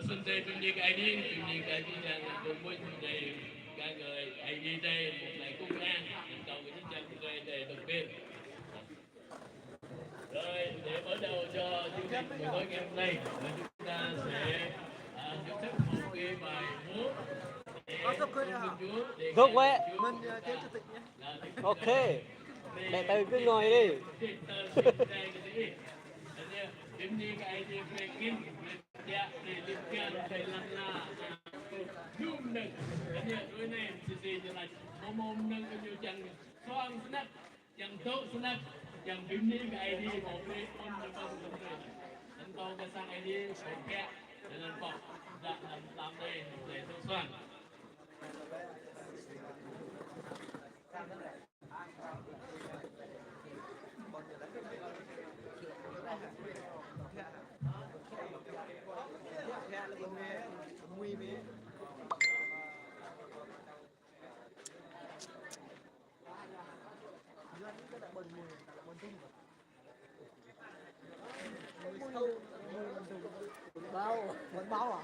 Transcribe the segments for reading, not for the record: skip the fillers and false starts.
Xuân Tây Tuyên Điên ID rằng cùng với này các người ID đây một ngày cung an cầu cái chân người để động viên. Rồi để mở đầu cho chương trình buổi tối ngày hôm nay, chúng ta sẽ thưởng thức một cái bài múa Gốc vậy. Ok. Để từ cứ ngồi đi. Điểm đi cái ID về kinh ya để liên quan về làm là đúng được. Anh nhớ đôi này gì là mồm nâng cái nhiều chẳng xoang snap chẳng tốt snap chẳng điểm đi cái ID một cái on được bao nhiêu người anh con cái sang ID số kẹ để làm bọc làm đây để tốt xoang. Vẫn báo à?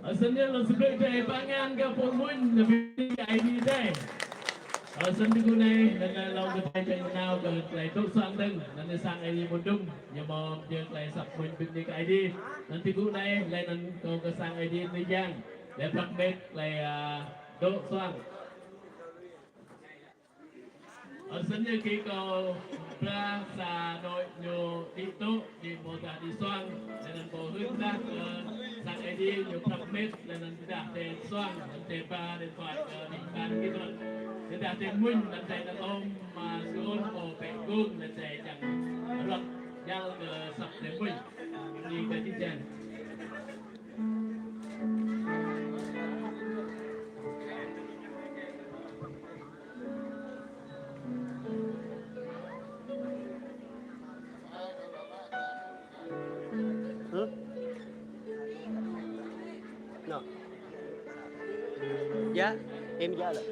Asalnya lo sebagai pangan ke pemun lebih ID deh. Asan digunai dengan lau ke tajam menau ke kelai tuk sang deng nanti sang ID mundung yang mau dia kelai sak pun piknik ID nanti gunai kelai nanti kau ke sang ID ni jang lepak met kelai tuk sang. Asalnya kita pra sa nội nyo dito di moda di soang dan pohon dah ke sang ID nyo prak met dan tidak den soang dan tepa den fai ke lingkan gitu. Tidak den mun dan saya om masul o pekung dan saya jang rot yang ke sak den mun di ketijan. Nào. Dạ, em dạ rồi.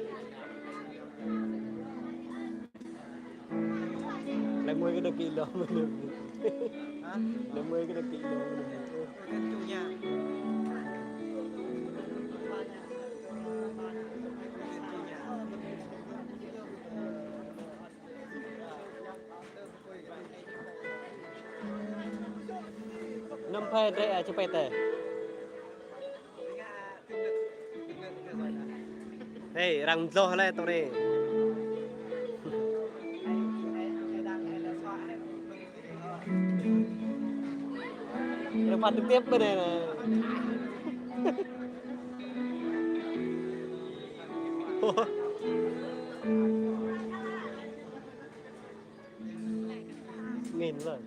Lại 10 cái được kilo mình được. Hả? Lại 10 cái được kilo mình được. Cái chủ nhà. น้ำเพชรได้จะไปแต่เฮ้ยรังโซ่อะไรตัวนี้เราปัดเทียบไปเลยนะเงินเลย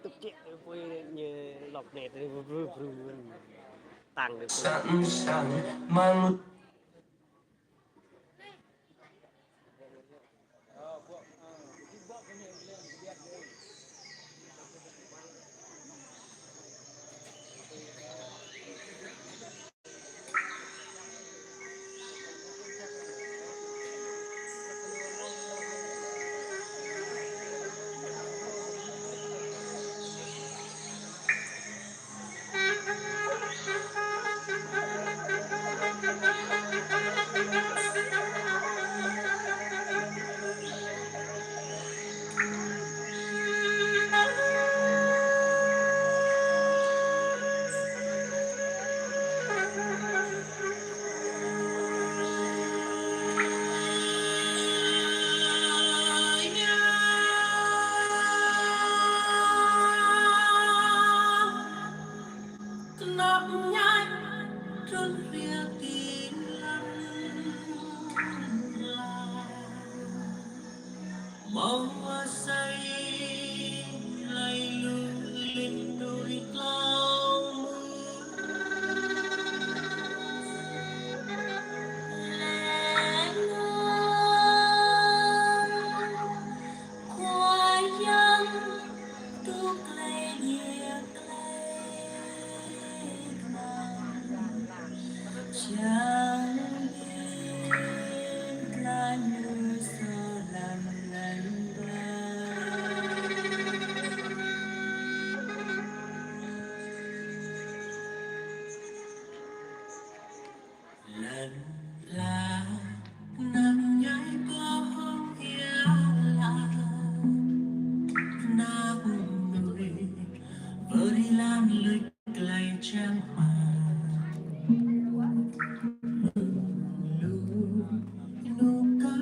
tục chuyện với như lọc nẹt tăng được sẵn sàng mang một hẳn là nằm nhảy qua hôm yên là na người vợ đi làm lịch lầy trang hoàng